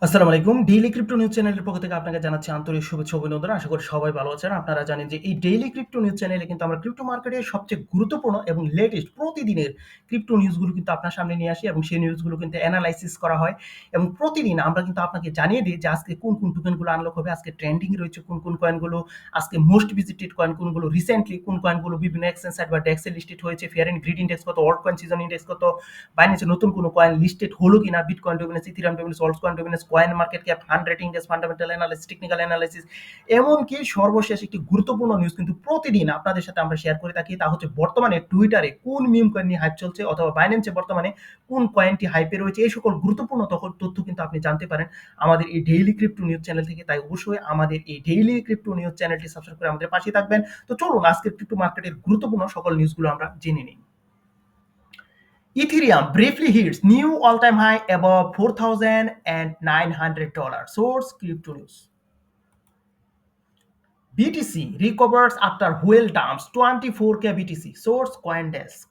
আসসালামু আলাইকুম। Daily crypto news চ্যানেলের পক্ষ থেকে আপনাকে জানাচ্ছি আন্তরিক শুভেচ্ছা ও অভিনন্দন। আশা করি সবাই ভালো আছেন। আপনারা জানেন যে এই ডেইলি ক্রিপ্টো নিউজ চ্যানেলে কিন্তু আমরা ক্রিপ্টো মার্কেটের সবচেয়ে গুরুত্বপূর্ণ এবং লেটেস্ট প্রতিদিনের ক্রিপ্টো নিউজগুলো কিন্তু আপনার সামনে নিয়ে আসি এবং সেই নিউজগুলো কিন্তু এনালাইসিস করা হয় এবং প্রতিদিন আমরা কিন্তু আপনাকে জানিয়ে দিই যে আজকে কোন টোকেনগুলো আনলক হবে, আজকে ট্রেন্ডিং রয়েছে কোন কয়েনগুলো, আজকে মোস্ট ভিজিটেড কয়েন কোনগুলো, রিসেন্টলি কোন কয়েনগুলো বিভিন্ন এক্সচেঞ্জ সাইট বা ডেক্সে লিস্টেড হয়েছে, ফেয়ার এন্ড গ্রিড ইন্ডেক্স কত, অল্ট কয়েন সিজন ইন্ডেক্স কত, বাইন্যান্সে নতুন কোনো কয়েন লিস্টেড হলো কিনা, bitcoin dominance, Ethereum dominance, altcoin dominance, coin market cap, fund rating index, fundamental analysis, technical analysis, এমনকি সর্বশেষ একটি গুরুত্বপূর্ণ নিউজ কিন্তু প্রতিদিন আপনাদের সাথে আমরা শেয়ার করে থাকি। তা হচ্ছে বর্তমানে টুইটারে কোন মিম কয়েন নিয়ে হাইপ চলছে অথবা বাইন্যান্সে বর্তমানে কোন কয়েনটি হাইপে রয়েছে, এই সকল গুরুত্বপূর্ণ তথ্য কিন্তু আপনি জানতে পারেন আমাদের এই ডেইলি ক্রিপ্টো নিউজ চ্যানেল থেকে। তাই অবশ্যই আমাদের এই ডেইলি ক্রিপ্টো নিউজ চ্যানেলটি সাবস্ক্রাইব করে আমাদের পাশেই থাকবেন। তো চলুন আজকের ক্রিপ্টো মার্কেটের গুরুত্বপূর্ণ সকল নিউজগুলো আমরা জেনে নিই। Ethereum briefly hits new all-time high above $4,900. Source Crypto News. BTC recovers after whale dumps 24K BTC. Source CoinDesk.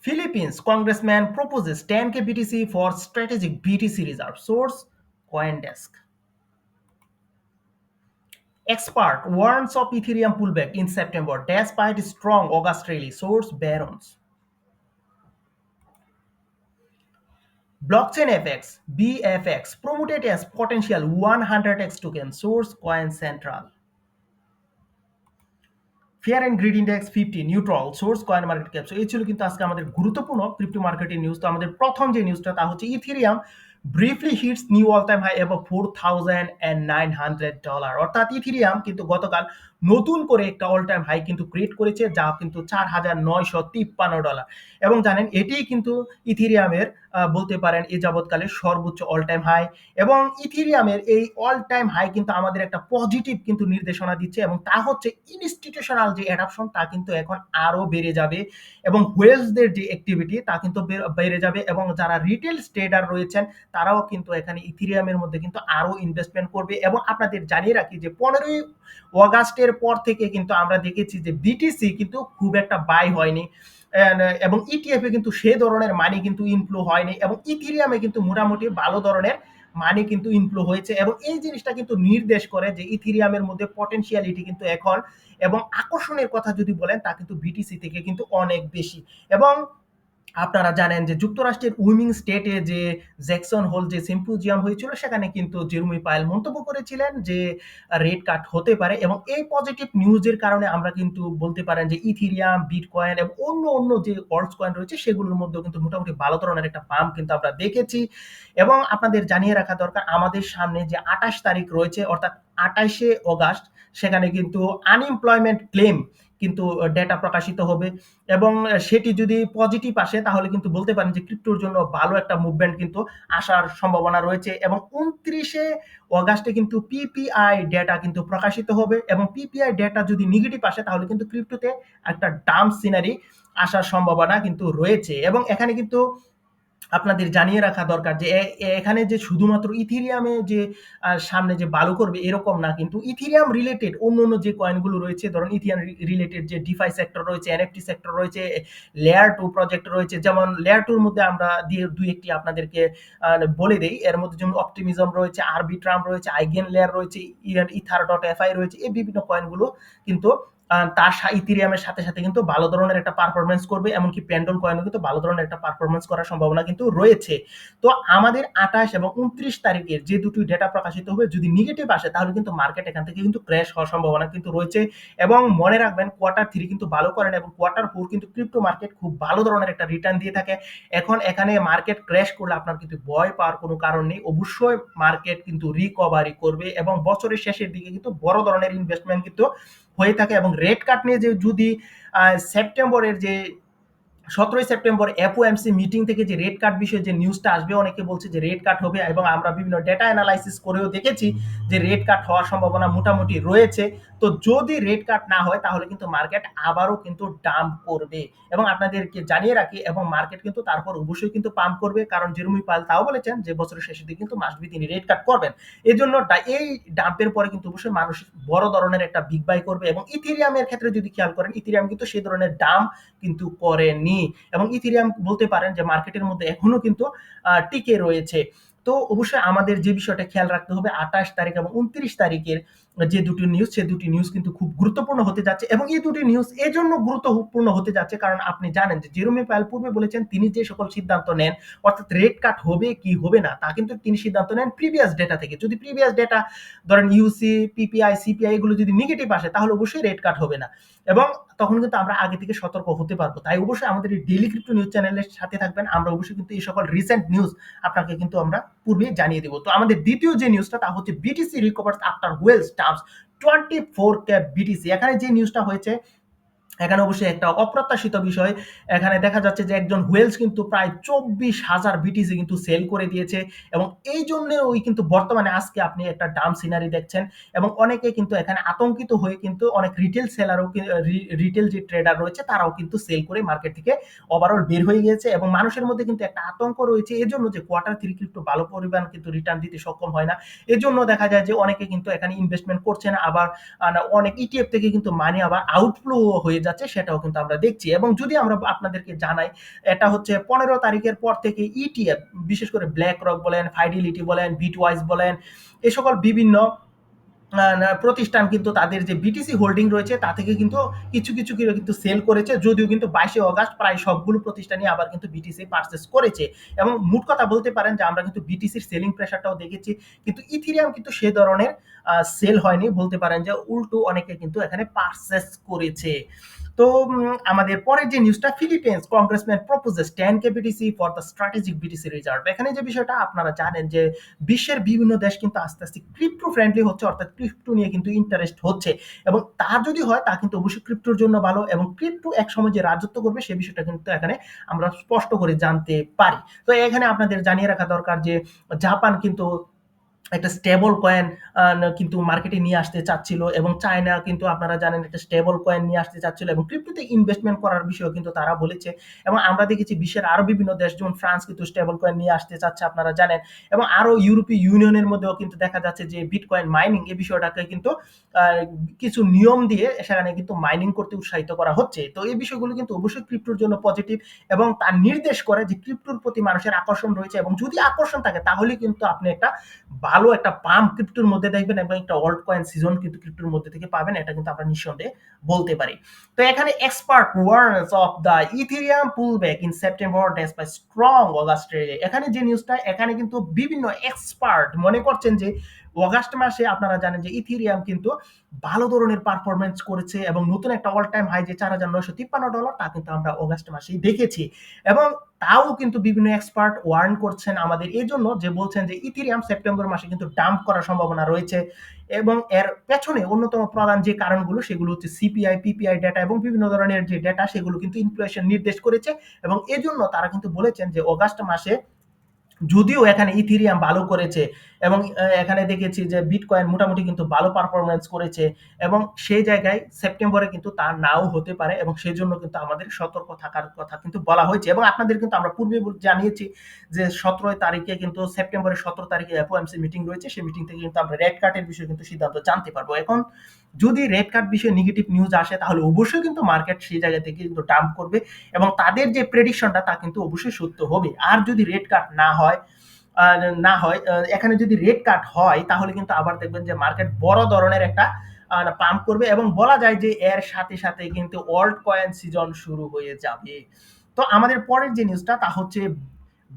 Philippines congressman proposes 10K BTC for strategic BTC reserve. Source CoinDesk. Expert warns of Ethereum pullback in September despite strong August rally. Source Barons. Blockchain FX (BFX) promoted as potential 100x token. Source Coin Central. Fair and greed index 50 neutral. Source coin market cap. এই ছিল কিন্তু আজকে আমাদের গুরুত্বপূর্ণ crypto মার্কেটের news. তো আমাদের প্রথম যে নিউজটা তা হচ্ছে Ethereum briefly hits new all time high above $4,900। অর্থাৎ ইথেরিয়াম কিন্তু গতকাল নতুন করে একটা অল টাইম হাই কিন্তু ক্রিয়েট করেছে, যা কিন্তু $4,953। এবং জানেন এটিই কিন্তু ইথেরিয়ামের বলতে পারেন এ যাবৎকালের সর্বোচ্চ অল টাইম হাই। এবং ইথেরিয়ামের এই অল টাইম হাই কিন্তু আমাদের একটা পজিটিভ কিন্তু নির্দেশনা দিচ্ছে, এবং তা হচ্ছে ইনস্টিটিউশনাল যে অ্যাডাপশন তা কিন্তু এখন আরো বেড়ে যাবে এবং ওয়েলসদের যে অ্যাক্টিভিটি তা কিন্তু বেড়ে যাবে, এবং যারা রিটেল ট্রেডার রয়েছেন তারাও কিন্তু এখানে ইথেরিয়ামের মধ্যে কিন্তু আরো ইনভেস্টমেন্ট করবে। এবং আপনাদের জানিয়ে রাখি যে 15ই অগাস্টের পর থেকে কিন্তু আমরা দেখেছি যে বিটিসি কিন্তু খুব একটা বাই হয়নি, এবং ইটিএফে কিন্তু সে ধরনের মানি কিন্তু ইনফ্লো হয়নি, এবং ইথেরিয়ামে কিন্তু মোটামুটি ভালো ধরনের মানি কিন্তু ইনফ্লো হয়েছে। এবং এই জিনিসটা কিন্তু নির্দেশ করে যে ইথেরিয়ামের মধ্যে পটেনশিয়ালিটি কিন্তু এখন এবং আকর্ষণের কথা যদি বলেন তা কিন্তু বিটিসি থেকে কিন্তু অনেক বেশি। এবং আপনারা জানেন যে যুক্তরাষ্ট্রের উইমিং স্টেটে যে জ্যাকসন হোল যে সিম্পোজিয়াম হয়েছিল সেখানে কিন্তু জেরুমি পায়েল মন্তব্য করেছিলেন যে রেট কাট হতে পারে, এবং এই পজিটিভ নিউজের কারণে আমরা কিন্তু বলতে পারেন যে ইথেরিয়াম, বিটকয়েন এবং অন্য যে অল্টস কয়েন রয়েছে সেগুলোর মধ্যেও কিন্তু মোটামুটি ভালো ধরনের একটা পাম্প কিন্তু আমরা দেখেছি। এবং আপনাদের জানিয়ে রাখা দরকার আমাদের সামনে যে 28 তারিখ রয়েছে অর্থাৎ 28শে অগাস্ট, সেখানে কিন্তু আনএমপ্লয়মেন্ট ক্লেম কিন্তু ডেটা প্রকাশিত হবে, এবং সেটি যদি পজিটিভ আসে তাহলে কিন্তু বলতে পারেন যে ক্রিপ্টোর জন্য ভালো একটা মুভমেন্ট কিন্তু আসার সম্ভাবনা রয়েছে। এবং 29শে অগাস্টে কিন্তু পিপিআই ডেটা কিন্তু প্রকাশিত হবে, এবং পিপিআই ডেটা যদি নেগেটিভ আসে তাহলে কিন্তু ক্রিপ্টোতে একটা ডাম্প সিনারি আসার সম্ভাবনা কিন্তু রয়েছে। এবং এখানে কিন্তু আপনাদের জানিয়ে রাখা দরকার যে এখানে যে শুধুমাত্র ইথেরিয়ামে যে সামনে যে ভালো করবে এরকম না, কিন্তু ইথেরিয়াম রিলেটেড অন্য যে কয়েনগুলো রয়েছে, ধরুন ইথেরিয়াম রিলেটেড যে ডিফাই সেক্টর রয়েছে, এনএফটি সেক্টর রয়েছে, লেয়ার 2 প্রজেক্ট রয়েছে, যেমন লেয়ার 2 এর মধ্যে আমরা দুই একটি আপনাদেরকে বলে দেই। এর মধ্যে যেমন অপটিমিজম রয়েছে, আরবিট্রাম রয়েছে, আইগেন লেয়ার রয়েছে, ইথার.এফআই রয়েছে, এই বিভিন্ন কয়েনগুলো কিন্তু তার ইথেরিয়ামের সাথে কিন্তু ভালো ধরনের একটা পারফরমেন্স করবে, এমনকি প্যান্ডল কয়েনও কিন্তু ভালো ধরনের একটা পারফরমেন্স করার সম্ভাবনা কিন্তু রয়েছে। তো আমাদের 28 এবং 29 তারিখের যে দুটি ডেটা প্রকাশিত হবে যদি নেগেটিভ আসে তাহলে কিন্তু মার্কেট এখান থেকে কিন্তু ক্র্যাশ হওয়ার সম্ভাবনা কিন্তু রয়েছে। এবং মনে রাখবেন Q3 কিন্তু ভালো করেন এবং Q4 কিন্তু ক্রিপ্টো মার্কেট খুব ভালো ধরনের একটা রিটার্ন দিয়ে থাকে। এখন এখানে মার্কেট ক্র্যাশ করলে আপনার কিন্তু ভয় পাওয়ার কোনো কারণ নেই, অবশ্যই মার্কেট কিন্তু রিকভারি করবে এবং বছরের শেষের দিকে কিন্তু বড় ধরনের ইনভেস্টমেন্ট কিন্তু হয়ে থাকে। এবং রেট কাট নিয়ে যে যদি সেপ্টেম্বরের যে 17ই সেপ্টেম্বর এফওএমসি মিটিং থেকে যে রেট কাট বিষয়ে যে নিউজটা আসবে, অনেকে বলছে যে রেট কাট হবে, এবং আমরা বিভিন্ন ডেটা অ্যানালাইসিস করেও দেখেছি যে রেট কাট হওয়ার সম্ভাবনা মোটামুটি রয়েছে। তো যদি রেট কাট না হয় তাহলে কিন্তু মার্কেট আবারও কিন্তু ডাম্প করবে, এবং আপনাদেরকে জানিয়ে রাখি এবং মার্কেট কিন্তু তারপর অবশ্যই কিন্তু পাম্প করবে, কারণ জেরুমি পাল তাও বলেছেন যে বছরের শেষের দিকে কিন্তু মাস্ট বি তিনি রেট কাট করবেন। এই জন্য এই ডাম্পের পরে কিন্তু অবশ্যই মানুষ বড় ধরনের একটা বিগ বাই করবে। এবং ইথেরিয়ামের ক্ষেত্রে যদি খেয়াল করেন ইথেরিয়াম কিন্তু সেই ধরনের ডাম্প কিন্তু করেনি। হয়নি এবং ইথেরিয়াম বলতে পারেন যে মার্কেটের মধ্যে এখনো কিন্তু টিকে রয়েছে। তো অবশ্যই আমাদের যে বিষয়টা খেয়াল রাখতে হবে 28 তারিখ এবং 29 তারিখের যে দুটি নিউজ, সে দুটি নিউজ কিন্তু খুব গুরুত্বপূর্ণ হতে যাচ্ছে এবং এই দুটি নিউজ এজন্য গুরুত্বপূর্ণ হতে যাচ্ছে কারণ আপনি জানেন যে জেরোমি পাওয়েল পূর্বে বলেছেন তিনি যে সকল সিদ্ধান্ত নেন, অর্থাৎ রেট কাট হবে কি হবে না তা কিন্তু তিনি সিদ্ধান্ত নেন প্রিভিয়াস ডেটা থেকে। যদি প্রিভিয়াস ডেটা ধরেন ইউসি, পিপিআই, সিপিআই এগুলো যদি নেগেটিভ আসে তাহলে অবশ্যই রেট কাট হবে না এবং তখন কিন্তু আমরা আগে থেকে সতর্ক হতে পারবো। তাই অবশ্যই আমাদের এই ডেইলি ক্রিপ্টো নিউজ চ্যানেলের সাথে থাকবেন। আমরা অবশ্যই কিন্তু এই সকল রিসেন্ট নিউজ আপনাকে কিন্তু আমরা পূর্বে জানিয়ে দেব। তো আমাদের দ্বিতীয় যে নিউজটা তা হচ্ছে BTC recovers after whale dumps 24K BTC. এখানে যে নিউজটা হয়েছে এখানে অবশ্যই একটা অপ্রত্যাশিত বিষয়। এখানে দেখা যাচ্ছে যে একজন হুয়েলস কিন্তু প্রায় 24,000 বিটিসি কিন্তু সেল করে দিয়েছে এবং এই জন্য ওই কিন্তু বর্তমানে আজকে আপনি একটা ডাউন সিনারি দেখছেন এবং অনেকে কিন্তু এখানে আতঙ্কিত হয়ে কিন্তু অনেক রিটেল সেলারও রিটেল যে ট্রেডার রয়েছে তারাও কিন্তু সেল করে মার্কেট থেকে ওভারঅল বের হয়ে গিয়েছে এবং মানুষের মধ্যে কিন্তু একটা আতঙ্ক রয়েছে এজন্য যে কোয়ার্টার 3 কিন্তু ভালো পরিমাণ কিন্তু রিটার্ন দিতে সক্ষম হয় না। এজন্য দেখা যায় যে অনেকে কিন্তু এখানে ইনভেস্টমেন্ট করছে না, আবার অনেক ইটিএফ থেকে কিন্তু মানি আবার আউটফ্লো হয়ে যাচ্ছে, সেটাও কিন্তু আমরা দেখছি। এবং যদি আমরা আপনাদেরকে জানাই, এটা হচ্ছে 15 তারিখের পর থেকে ইটিএফ, বিশেষ করে ব্ল্যাক রক বলেন, ফাইডেলিটি বলেন, বিটওয়াইজ বলেন, এ সকল বিভিন্ন প্রতিষ্ঠান কিন্তু তাদের যে বিটিসি হোল্ডিং রয়েছে তা থেকে কিন্তু কিছু কিছু কিন্তু সেল করেছে, যদিও কিন্তু 22 অগাস্ট প্রায় সবগুলো প্রতিষ্ঠানই আবার কিন্তু বিটিসি পারচেস করেছে। এবং মোট কথা বলতে পারেন যে আমরা কিন্তু বিটিসির সেলিং প্রেশারটাও দেখেছি, কিন্তু ইথেরিয়াম কিন্তু সে ধরনের সেল হয়নি, বলতে পারেন যে উল্টো অনেকে কিন্তু এখানে পারচেস করেছে। তো আমাদের পরের যে নিউজটা, Philippines congressman proposes 10K BTC for the strategic BTC reserve. এখানে যে বিষয়টা আপনারা জানেন যে বিশ্বের বিভিন্ন দেশ কিন্তু আস্তে আস্তে ক্রিপ্টো ফ্রেন্ডলি হচ্ছে, অর্থাৎ ক্রিপ্টো নিয়ে কিন্তু ইন্টারেস্ট হচ্ছে এবং তা যদি হয় তা কিন্তু অবশ্যই ক্রিপ্টোর জন্য ভালো এবং ক্রিপ্টো এক সময় যে রাজত্ব করবে সে বিষয়টা কিন্তু এখানে আমরা স্পষ্ট করে জানতে পারি। তো এখানে আপনাদের জানিয়ে রাখা দরকার যে জাপান কিন্তু একটা স্টেবল কয়েন কিন্তু মার্কেটে নিয়ে আসতে চাচ্ছিল এবং চায়না কিন্তু আপনারা জানেন একটা স্টেবল কয়েন নিয়ে আসতে চাচ্ছিল এবং ক্রিপ্টোতে ইনভেস্টমেন্ট করার বিষয়ে কিন্তু তারা বলেছে। এবং আমরা দেখেছি বিশ্বের আরো বিভিন্ন দেশ, যেমন ফ্রান্স কিন্তু স্টেবল কয়েন নিয়ে আসতে চাচ্ছে আপনারা জানেন, এবং আরো ইউরোপীয় ইউনিয়নের মধ্যেও কিন্তু দেখা যাচ্ছে যে বিটকয়েন মাইনিং এই বিষয়টাকে কিন্তু কিছু নিয়ম দিয়ে সেখানে কিন্তু মাইনিং করতে উৎসাহিত করা হচ্ছে। তো এই বিষয়গুলো কিন্তু অবশ্যই ক্রিপ্টোর জন্য পজিটিভ এবং তার নির্দেশ করে যে ক্রিপ্টোর প্রতি মানুষের আকর্ষণ রয়েছে এবং যদি আকর্ষণ থাকে তাহলে কিন্তু আপনি একটা ভালো একটা পাম্প ক্রিপ্টোর মধ্যে দেখবেন এবং একটা অল্ট কয়েন সিজন কিন্তু ক্রিপ্টোর মধ্যে থেকে পাবেন, এটা কিন্তু আমরা নিঃসন্দেহে বলতে পারি। তো এখানে expert warns of the Ethereum pool back in September despite strong August. এখানে যে নিউজটা, এখানে কিন্তু বিভিন্ন এক্সপার্ট মনে করছেন যে অগাস্ট মাসে আপনারা জানেন যে ইথেরিয়াম কিন্তু ভালো ধরনের পারফরমেন্স করেছে এবং নতুন একটা অল টাইম হাই যে $4,953 তা কিন্তু আমরা অগাস্ট মাসেই দেখেছি। এবং তাও কিন্তু বিভিন্ন এক্সপার্ট ওয়ার্ন করছেন আমাদের এই জন্য, যে বলছেন যে ইথেরিয়াম সেপ্টেম্বর মাসে কিন্তু ডাম্প করার সম্ভাবনা রয়েছে এবং এর পেছনে অন্যতম প্রধান যে কারণগুলো সেগুলো হচ্ছে সিপিআই, পিপিআই ডেটা এবং বিভিন্ন ধরনের যে ডেটা সেগুলো কিন্তু ইনফ্লেশন নির্দেশ করেছে এবং এজন্য তারা কিন্তু বলেছেন যে অগাস্ট মাসে যদিও এখানে ইথেরিয়াম ভালো করেছে এবং এখানে দেখেছি যে বিটকয়েন মোটামুটি কিন্তু ভালো পারফরমেন্স করেছে এবং সেই জায়গায় সেপ্টেম্বরে কিন্তু তা নাও হতে পারে এবং সেই জন্য কিন্তু আমাদের সতর্ক থাকার কথা কিন্তু বলা হয়েছে। এবং আপনাদের কিন্তু আমরা পূর্বে জানিয়েছি যে 17 তারিখে কিন্তু সেপ্টেম্বরের 17 তারিখে এফওএমসি মিটিং রয়েছে, সেই মিটিং থেকে কিন্তু আমরা রেড কার্ডের বিষয়ে কিন্তু সিদ্ধান্ত জানতে পারবো। এখন যদি রেড কার্ড বিষয়ে নেগেটিভ নিউজ আসে তাহলে অবশ্যই কিন্তু মার্কেট সেই জায়গা থেকে কিন্তু ডাম্প করবে এবং তাদের যে প্রেডিকশনটা তা কিন্তু অবশ্যই সত্য হবে। আর যদি রেড কার্ড না হয় এখানে যদি রেড কাট হয় তাহলে কিন্তু আবার দেখবেন যে মার্কেট বড় ধরনের একটা পাম্প করবে এবং বলা যায় যে এর সাথে সাথে কিন্তু অল্ট কয়েন সিজন শুরু হয়ে যাবে। তো আমাদের পরের যে নিউজটা তা হচ্ছে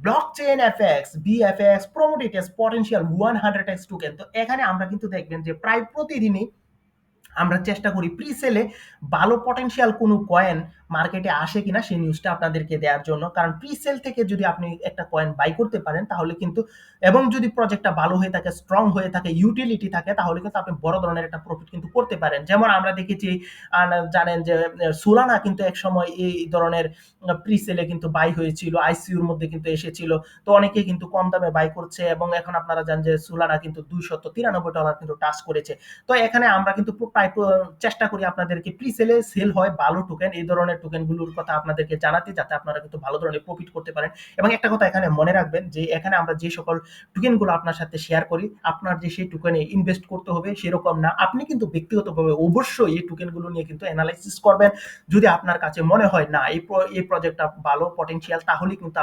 blockchain FX VFX promoted S potential 100x token. তো এখানে আমরা কিন্তু দেখবেন যে প্রায় প্রতিদিনই আমরা চেষ্টা করি প্রি সেলে ভালো পটেনশিয়াল কোনো কয়েন মার্কেটে আসে কিনা সেই নিউজটা আপনাদেরকে দেওয়ার জন্য, কারণ প্রি সেল থেকে যদি আপনি একটা কয়েন বাই করতে পারেন তাহলে কিন্তু, এবং যদি প্রজেক্টটা ভালো হয়ে থাকে, স্ট্রং হয়ে থাকে, ইউটিলিটি থাকে, তাহলে কিন্তু আপনি বড় ধরনের একটা প্রফিট কিন্তু করতে পারেন। যেমন আমরা দেখেছি জানেন যে সোলানা কিন্তু এক সময় এই ধরনের প্রি সেলে কিন্তু বাই হয়েছিল, আইসিইউর মধ্যে কিন্তু এসেছিল, তো অনেকে কিন্তু কম দামে বাই করছে এবং এখন আপনারা জানেন যে সোলানা কিন্তু $293 কিন্তু টাচ করেছে। তো এখানে আমরা কিন্তু চেষ্টা করি আপনাদেরকে প্রি-সেলে সেল হয় ভালো টোকেন, এই ধরনের টোকেনগুলোর কথা আপনাদেরকে জানাতে, যাতে আপনারা কিন্তু ভালো ধরনের প্রফিট করতে পারেন। এবং একটা কথা এখানে মনে রাখবেন যে এখানে আমরা যে সকল টোকেনগুলো আপনার সাথে শেয়ার করি, আপনার যে সেই টোকেনে ইনভেস্ট করতে হবে সেরকম না। আপনি কিন্তু ব্যক্তিগতভাবে অবশ্যই এই টোকেনগুলো নিয়ে কিন্তু অ্যানালাইসিস করবেন। যদি আপনার কাছে মনে হয় না এই প্রজেক্টটা ভালো পটেনশিয়াল, তাহলে কিন্তু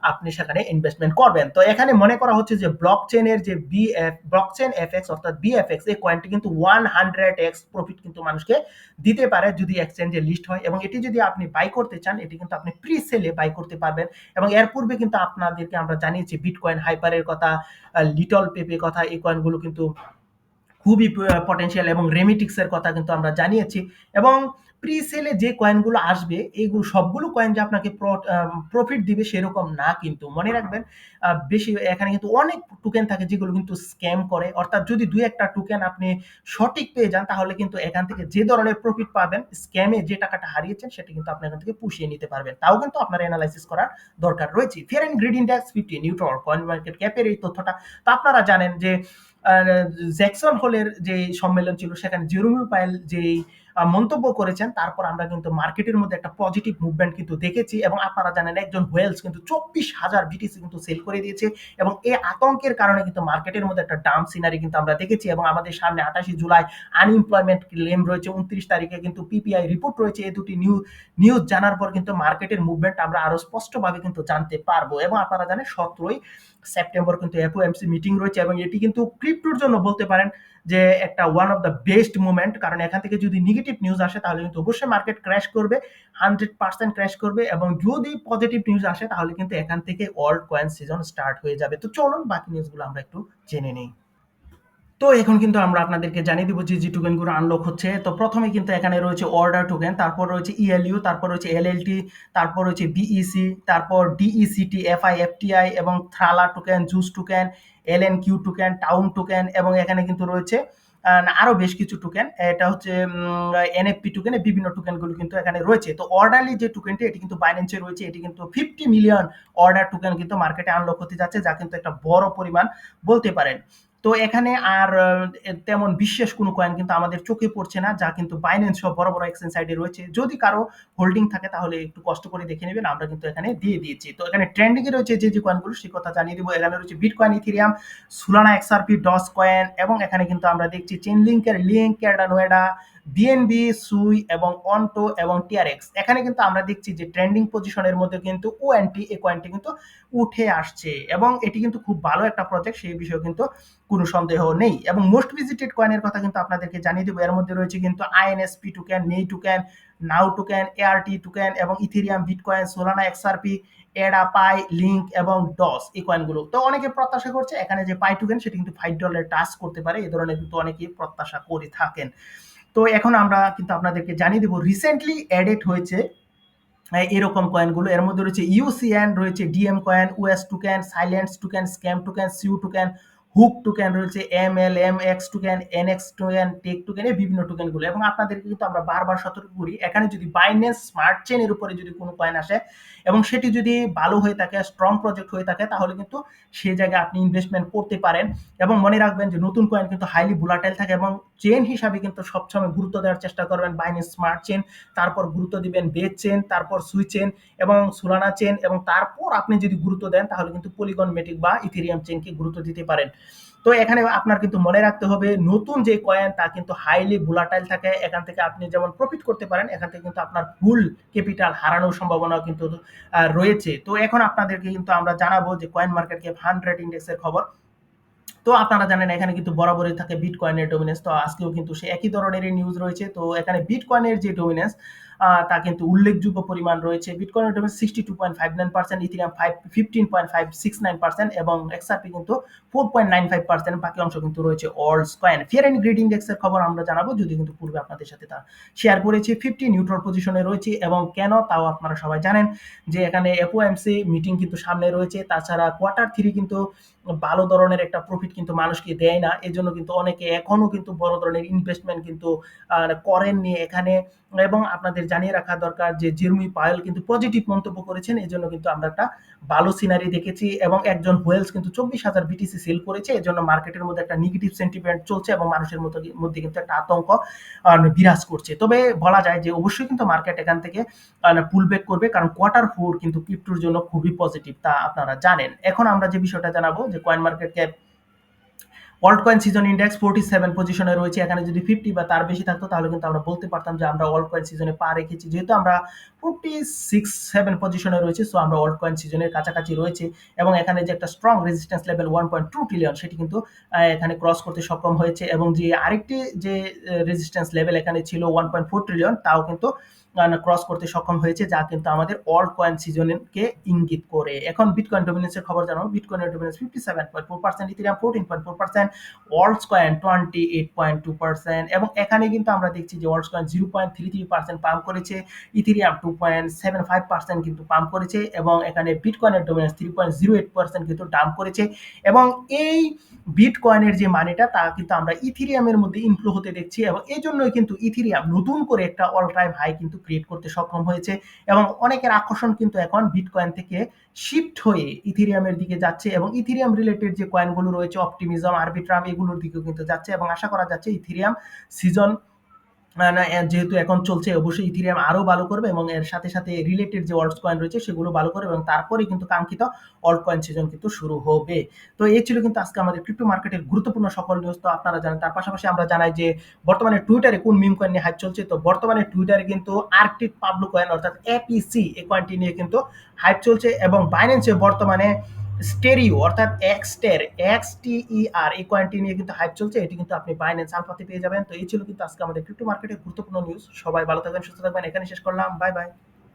আপনি সেখানে ইনভেস্টমেন্ট করবেন। তো এখানে মনে করা হচ্ছে যে ব্লকচেনের যে ব্লকচেন এফএক্স অর্থাৎ বিএফএক্স, এই কয়েনটি কিন্তু 100x প্রফিট কিন্তু মানুষকে দিতে পারে যদি এক্সচেঞ্জে লিস্ট হয়। এবং এটি যদি আপনি বাই করতে চান, এটি কিন্তু আপনি প্রি সেলে বাই করতে পারবেন। এবং এর পূর্বে কিন্তু আপনাদেরকে আমরা জানিয়েছি বিটকয়েন হাইপারের কথা, লিটল পেপে কথা, এই কয়েনগুলো কিন্তু খুবই পটেনশিয়াল, এবং রেমিটিক্সের কথা কিন্তু আমরা জানিয়েছি। এবং প্রি সেলে যে কয়েনগুলো আসবে, এইগুলো সবগুলো কয়েন যে আপনাকে প্রফিট দিবে সেরকম না, কিন্তু মনে রাখবেন বেশি এখানে কিন্তু অনেক টোকেন থাকে যেগুলো কিন্তু স্ক্যাম করে। অর্থাৎ যদি দুই একটা টোকেন আপনি সঠিক পেয়ে যান, তাহলে কিন্তু এখান থেকে যে ধরনের প্রফিট পাবেন, স্ক্যামে যে টাকাটা হারিয়েছেন সেটা কিন্তু আপনি এখান থেকে পুষিয়ে নিতে পারবেন। তাও কিন্তু আপনার অ্যানালাইসিস করার দরকার রয়েছে। Fear and greed index 50 neutral coin market ক্যাপের এই তথ্যটা তো আপনারা জানেন যে জ্যাকসন হোলের যে সম্মেলন ছিল, সেখানে জেরোমি পায়েল যে মন্তব্য করেছেন, তারপর আমরা কিন্তু মার্কেটের মধ্যে একটা পজিটিভ মুভমেন্ট কিন্তু দেখেছি। এবং আপনারা জানেন একজন হোয়েলস কিন্তু 24,000 বিটিসি কিন্তু সেল করে দিয়েছে। এবং এই আতঙ্কের কারণে কিন্তু মার্কেটের মধ্যে একটা ডাম্প সিনারি কিন্তু আমরা দেখেছি। এবং আমাদের সামনে 28 জুলাই আনএমপ্লয়মেন্ট ক্লেম রয়েছে, 29 তারিখে কিন্তু পিপিআই রিপোর্ট রয়েছে। এই দুটি নিউজ জানার পর কিন্তু মার্কেটের মুভমেন্ট আমরা আরো স্পষ্টভাবে কিন্তু জানতে পারবো। এবং আপনারা জানেন 17 সেপ্টেম্বর কিন্তু এফওএমসি মিটিং রয়েছে, এবং এটি কিন্তু ক্রিপ্টোর জন্য বলতে পারেন যে একটা one of the best moment. কারণ এখান থেকে যদি নেগেটিভ নিউজ আসে, তাহলে কিন্তু অবশ্যই মার্কেট ক্র্যাশ করবে, 100% ক্র্যাশ করবে। এবং যদি পজিটিভ নিউজ আসে, তাহলে কিন্তু এখান থেকে অল্ট কয়েন সিজন স্টার্ট হয়ে যাবে। তো চলুন বাকি নিউজগুলো আমরা একটু জেনে নেই। তো এখন কিন্তু আমরা আপনাদেরকে জানিয়ে দিব যে টোকেনগুলো আনলক হচ্ছে। তো প্রথমে কিন্তু এখানে রয়েছে অর্ডার টোকেন, তারপর রয়েছে ইএলইউ, তারপর রয়েছে এলএলটি, তারপর রয়েছে বিইসি, তারপর ডিইসিটি, এফআইএফটিআই, এবং থ্রালা token, juice token, LNQ token, town token, এবং এখানে কিন্তু রয়েছে আরো বেশ কিছু টোকেন। এটা হচ্ছে এনএফপি টোকেন, বিভিন্ন টোকেনগুলো কিন্তু এখানে রয়েছে। তো অর্ডারলি যে টোকেনটি, এটি কিন্তু বাইন্যান্সে রয়েছে। এটি কিন্তু 50 মিলিয়ন অর্ডার টোকেন কিন্তু মার্কেটে আনলক হতে যাচ্ছে, যা কিন্তু একটা বড় পরিমাণ বলতে পারেন। তো এখানে আর তেমন বিশেষ কোনো কয়েন কিন্তু আমাদের চোখে পড়ছে না, যা কিন্তু বাইন্যান্স সব বড় বড় এক্সচেঞ্জ সাইটে রয়েছে। যদি কারো হোল্ডিং থাকে তাহলে একটু কষ্ট করে দেখে নেবেন, আমরা কিন্তু এখানে দিয়ে দিয়েছি। তো এখানে ট্রেন্ডিং এ রয়েছে যে কয়েনগুলো, সেই কথা জানিয়ে দিব। এখানে রয়েছে Bitcoin, Ethereum, Solana, XRP, Dogecoin, এবং এখানে কিন্তু আমরা দেখছি চেইনলিঙ্কের লিঙ্ক, ক্যারডানোয়েডা, বিএনবি, সুই, এবং অন্টো, এবং টিআরএক্স। এখানে কিন্তু আমরা দেখছি যে ট্রেন্ডিং পজিশনের মধ্যে কিন্তু ওএনটি, এই কয়েনটি কিন্তু উঠে আসছে, এবং এটি কিন্তু খুব ভালো একটা প্রজেক্ট, সেই বিষয়ে কিন্তু কোনো সন্দেহ নেই। এবং মোস্ট ভিজিটেড কয়েনের কথা কিন্তু আপনাদেরকে জানিয়ে দেবো। এর মধ্যে রয়েছে কিন্তু আইএনএসপি টোকেন, নেই টোকেন, নাও টোকেন, এআরটি টোকেন, এবং ইথেরিয়াম, বিটকয়েন, সোলানা, এক্সআরপি, এডা, পাই, লিঙ্ক, এবং ডস, এই কয়েনগুলো। তো অনেকে প্রত্যাশা করছে এখানে যে পাই টোকেন, সেটি কিন্তু $5 টাচ করতে পারে, এই ধরনের কিন্তু অনেকেই প্রত্যাশা করে থাকেন। তো এখন আমরা কিন্তু আপনাদেরকে জানিয়ে দেবো রিসেন্টলি অ্যাডেড হয়েছে এরকম কয়েনগুলো। এর মধ্যে রয়েছে ইউসিএন, রয়েছে DM coin, OS token, silence token, scam token, Sui token, hook token, রয়েছে MLMX token, NX token, tech token, এই বিভিন্ন টোকেনগুলো। এবং আপনাদেরকে কিন্তু আমরা বারবার সতর্ক করি, এখানে যদি বাইন্যান্স স্মার্ট চেনের উপরে যদি কোনো কয়েন আসে এবং সেটি যদি ভালো হয়ে থাকে, স্ট্রং প্রজেক্ট হয়ে থাকে, তাহলে কিন্তু সেই জায়গায় আপনি ইনভেস্টমেন্ট করতে পারেন। এবং মনে রাখবেন যে নতুন কয়েন কিন্তু হাইলি ভোলাটাইল থাকে, এবং চেন হিসাবে কিন্তু সবসময় গুরুত্ব দেওয়ার চেষ্টা করবেন বাইন্যান্স স্মার্ট চেন, তারপর গুরুত্ব দিবেন বেজ চেন, তারপর সুই চেন, এবং সোলানা চেন, এবং তারপর আপনি যদি গুরুত্ব দেন তাহলে কিন্তু পলিগন মেটিক বা ইথেরিয়াম চেনকে গুরুত্ব দিতে পারেন। তো এখানে আপনার কিন্তু মনে রাখতে হবে নতুন যে কয়েন তা কিন্তু হাইলি ভোলাটাইল থাকে। এখান থেকে আপনি যেমন প্রফিট করতে পারেন, এখান থেকে কিন্তু আপনার ফুল ক্যাপিটাল হারানোর সম্ভাবনা কিন্তু রয়েছে। তো এখন আপনাদেরকে কিন্তু আমরা জানাবো যে কয়েন মার্কেট ক্যাপ 100 ইন্ডেক্সের খবর। তো আপনারা জানেন এখানে কিন্তু বরাবরই থাকে বিটকয়েনের ডমিনেন্স। তো আজকেও কিন্তু সে একই ধরনেরই নিউজ রয়েছে। তো এখানে বিটকয়েনের যে ডমিনেন্স তা কিন্তু উল্লেখযোগ্য পরিমাণ রয়েছে। বিটকয়েনের ডমিনেন্স 62.59%, ইথেরিয়াম 15.569%, এবং এক্সআরপি কিন্তু 4.95%। বাকি অংশ কিন্তু রয়েছে alts coin. Fear and greed ইন্ডেক্সের খবর আমরা জানাবো, যদি কিন্তু পূর্বে আপনাদের সাথে তা শেয়ার করেছি। 50 নিউট্রাল পজিশনে রয়েছে, এবং কেন তাও আপনারা সবাই জানেন যে এখানে এফওএমসি মিটিং কিন্তু সামনে রয়েছে। তাছাড়া কোয়ার্টার 3 কিন্তু ভালো ধরনের একটা প্রফিট কিন্তু মানুষকে দেয় না। এজন্য কিন্তু অনেকে এখনো কিন্তু বড় ধরনের ইনভেস্টমেন্ট কিন্তু করেননি এখানে। এবং আপনাদের জানিয়ে রাখা দরকার যে জেরমি পাওয়েল কিন্তু পজিটিভ মন্তব্য করেছেন। এজন্য কিন্তু আমরা একটা ভালো সিনারি দেখেছি এবং একজন হোয়েলস কিন্তু 24,000 বিটিসি সেল করেছে। এজন্য মার্কেটের মধ্যে একটা নেগেটিভ সেন্টিমেন্ট চলছে এবং মানুষের মধ্যে কিন্তু একটা আতঙ্ক বিরাজ করছে। তবে বলা যায় যে অবশ্যই কিন্তু মার্কেট এখান থেকে পুল ব্যাক করবে, কারণ কোয়ার্টার 4 কিন্তু ক্রিপ্টোর জন্য খুবই পজিটিভ, তা আপনারা জানেন। এখন আমরা যে বিষয়টা জানাবো যে coin market cap world coin season index 47 পজিশনে রয়েছে। এখানে যদি 50 বা তার বেশি থাকতো তাহলে কিন্তু আমরা বলতে পারতাম যে আমরা ওয়ার্ল্ড কয়েন সিজনে পা রেখেছি। যেহেতু আমরা 46-7 পজিশনে রয়েছি, সো আমরা ওয়ার্ল্ড কয়েন সিজনের কাছাকাছি রয়েছে এবং এখানে যে একটা স্ট্রং রেজিস্ট্যান্স লেভেল 1.2 ট্রিলিয়ন সেটি কিন্তু এখানে ক্রস করতে সক্ষম হয়েছে এবং যে আরেকটি যে রেজিস্ট্যান্স লেভেল এখানে ছিল 1.4 ট্রিলিয়ন, তাও কিন্তু ক্রস করতে সক্ষম হয়েছে, যা কিন্তু আমাদের অল্ট কয়েন সিজনকে ইঙ্গিত করে। এখন বিটকয়েন ডমিনেন্সের খবর জানাবো। বিটকয়েনের ডমিনেন্স 57.4%, ইথেরিয়াম 14.4%, ওয়ার্ল্ডস কয়েন 28.2%। এবং এখানে কিন্তু আমরা দেখছি যে ওয়ার্ল্ডস কয়েন 0.33% পাম্প করেছে, ইথেরিয়াম 2.75% কিন্তু পাম্প করেছে এবং এখানে বিটকয়েনের ডমিনেন্স 3.08% কিন্তু ডাম্প করেছে। এবং এই বিটকয়েনের যে মানিটা তা কিন্তু আমরা ইথেরিয়ামের মধ্যে ইনফ্লো হতে দেখছি এবং এই জন্যই কিন্তু ইথেরিয়াম নতুন করে একটা অল টাইম হাই কিন্তু ক্রিয়েট করতে সক্ষম হয়েছে এবং অনেকের আকর্ষণ কিন্তু এখন বিটকয়েন থেকে শিফট হয়ে ইথেরিয়ামের দিকে যাচ্ছে এবং ইথেরিয়াম রিলেটেড যে কয়েনগুলো রয়েছে অপটিমিজম, আরবিট্রাম, এগুলোর দিকেও কিন্তু যাচ্ছে এবং আশা করা যাচ্ছে ইথেরিয়াম সিজন যেহেতু এখন চলছে অবশ্যই ইথেরিয়াম আরো ভালো করবে এবং এর সাথে সাথে রিলেটেড যে অল্ট কয়েন রয়েছে সেগুলো ভালো করবে এবং তারপরে কিন্তু কাঙ্ক্ষিত অল্ট কয়েন সিজন কিন্তু শুরু হবে। তো এই ছিল কিন্তু আজকে আমাদের ক্রিপ্টো মার্কেটের গুরুত্বপূর্ণ সকল নিউজ। তো আপনারা জানেন, তার পাশাপাশি আমরা জানাই যে বর্তমানে টুইটারে কোন মিম কয়েন নিয়ে হাইপ চলছে। তো বর্তমানে টুইটারে কিন্তু আর্কটিক পাবলো কয়েন অর্থাৎ এপিসি এই কয়েনটি নিয়ে কিন্তু হাইপ চলছে এবং বাইন্যান্সে বর্তমানে স্টেরিও অর্থাৎ এক্সটের এক্সটিইআর এই কয়েনটি নিয়ে কিন্তু হাইপ চলছে। এটি কিন্তু আপনি বাইন্যান্স আলফাতে পেয়ে যাবেন। তো এই ছিল কিন্তু আজকে আমাদের ক্রিপ্টো মার্কেটের গুরুত্বপূর্ণ নিউজ। সবাই ভালো থাকবেন, সুস্থ থাকবেন। এখানে শেষ করলাম। Bye bye.